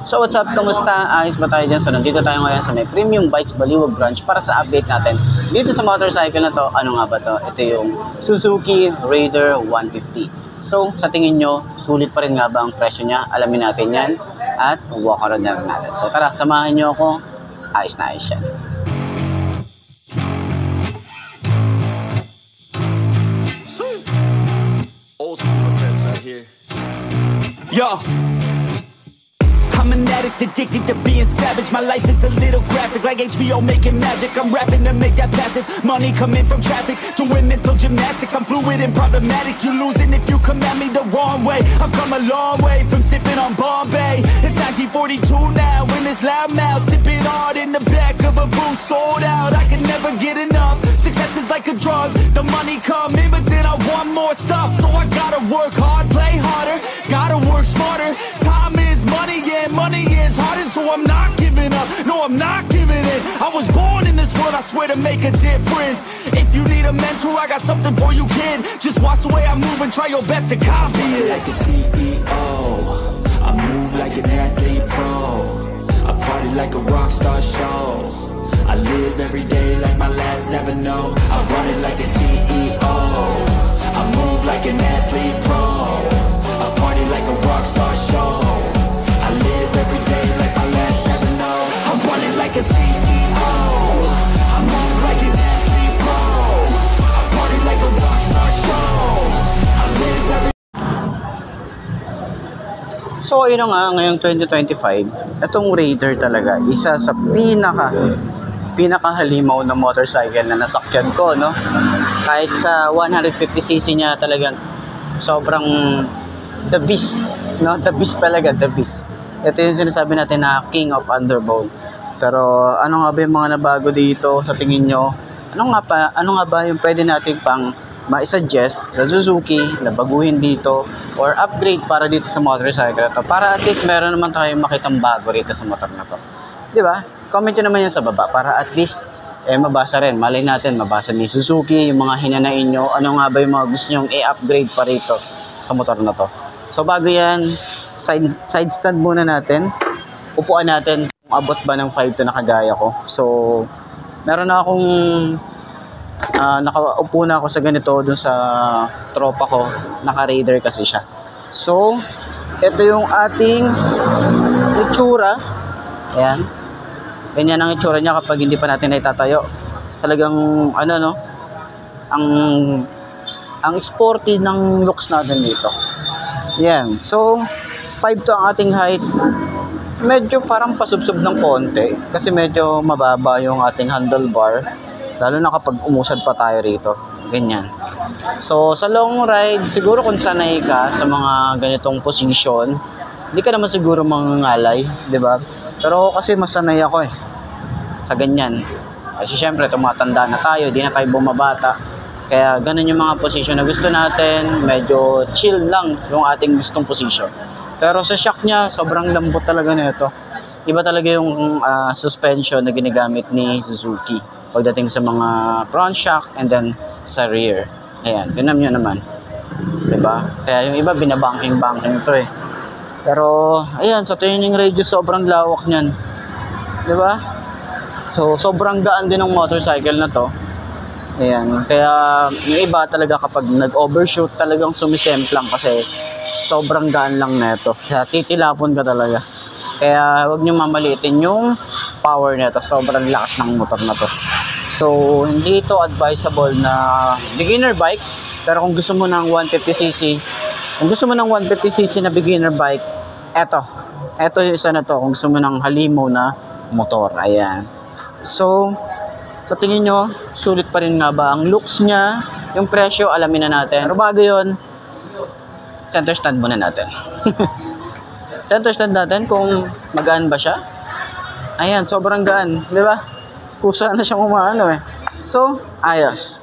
So what's up, kamusta? Ayos ba tayo dyan? So nandito tayo ngayon sa may Premium Bikes Baliwag branch para sa update natin dito sa motorcycle na to. Ano nga ba to? Ito yung Suzuki Raider 150. So sa tingin nyo, sulit pa rin nga ba ang presyo niya? Alamin natin yan at walk around na rin natin. So tara, samahan nyo ako. Ayos na ayos yan. Old school effects out here. Yo, I'm an addict, addicted to being savage. My life is a little graphic, like HBO making magic. I'm rapping to make that passive money coming from traffic. Doing mental gymnastics, I'm fluid and problematic. You losing if you come at me the wrong way. I've come a long way from sipping on Bombay. It's 1942 now, in this loud mouth, sipping hard in the back of a booth, sold out. I can never get enough. Success is like a drug, the money come in, but then I want more stuff. So I gotta work hard, play harder, gotta work smarter. Time is money, yeah, money is harder, so I'm not giving up, no, I'm not giving in. I was born in this world, I swear, to make a difference. If you need a mentor, I got something for you, kid. Just watch the way I move and try your best to copy it. Like a CEO, I move like an athlete pro. I party like a rock star show. I live every day like my last, never know. I run it like a CEO. I move like an athlete pro. I party like a rock star show. I live every day like my last, never know. I run it like a CEO. I move like an athlete pro. I party like a rock star show. I live every. So ayun na nga, ngayong 2025, itong Raider talaga, isa sa pinakahalimaw na motorcycle na nasakyan ko, no? Kahit sa 150cc niya talagang sobrang the beast, no? The beast talaga, the beast. Ito yung sinasabi natin na King of Underbone. Pero ano nga ba yung mga nabago dito sa tingin nyo? Ano nga ba yung pwede natin pang ma-suggest sa Suzuki na baguhin dito or upgrade para dito sa motorcycle na to, para at least meron naman tayong makitang bago rito sa motor na to, di ba? Comment nyo naman yan sa baba para at least mabasa rin, malay natin mabasa ni Suzuki yung mga hinanain nyo, ano nga ba yung mga gusto nyong i-upgrade pa rito sa motor na to. So bago yan, side stand muna natin, upuan natin kung abot ba ng 5 to na kagaya ko. So meron na akong nakaupo na ako sa ganito dun sa tropa ko, naka-Raider kasi siya. So ito yung ating itsura, ayan, ganyan ang itsura niya kapag hindi pa natin naitatayo. Talagang ano, no, ang sporty ng looks natin dito. Yan, so 5 to ang ating height. Medyo parang pasubsob ng konti kasi medyo mababa yung ating handlebar, lalo na kapag umusad pa tayo rito, ganyan. So sa long ride, siguro kung sanay ka sa mga ganitong position, hindi ka naman siguro mangangalay, di ba? Pero kasi masanay ako sa ganyan. Kasi syempre tumatanda na tayo, di na tayo bumabata. Kaya ganun yung mga position na gusto natin, medyo chill lang yung ating gustong position. Pero sa shock niya, sobrang lambot talaga nito. Iba talaga yung suspension na ginagamit ni Suzuki pagdating sa mga front shock and then sa rear. Ayan, ganun yun naman. Diba? Kaya yung iba binabanking-banking ito Pero ayan, sa turning radius sobrang lawak niyan. Diba? So sobrang gaan din ng motorcycle na to. Ayan, kaya yung iba talaga kapag nag-overshoot talagang sumisemplang kasi sobrang gaan lang neto. Kaya titilapon ka talaga. Kaya huwag niyo mamaliitin yung power nito. Sobrang lakas ng motor na to. So hindi ito advisable na beginner bike. Pero kung gusto mo ng 150cc, na beginner bike, eto yung isa na to. Kung gusto mo ng halimaw na motor, ayan. So sa tingin nyo, sulit pa rin nga ba ang looks niya? Yung presyo, alamin na natin. Pero bago yun, center stand muna natin. Center stand natin kung magaan ba siya. Ayan, sobrang gaan, di ba? Kusa na siyang umaano So, ayos.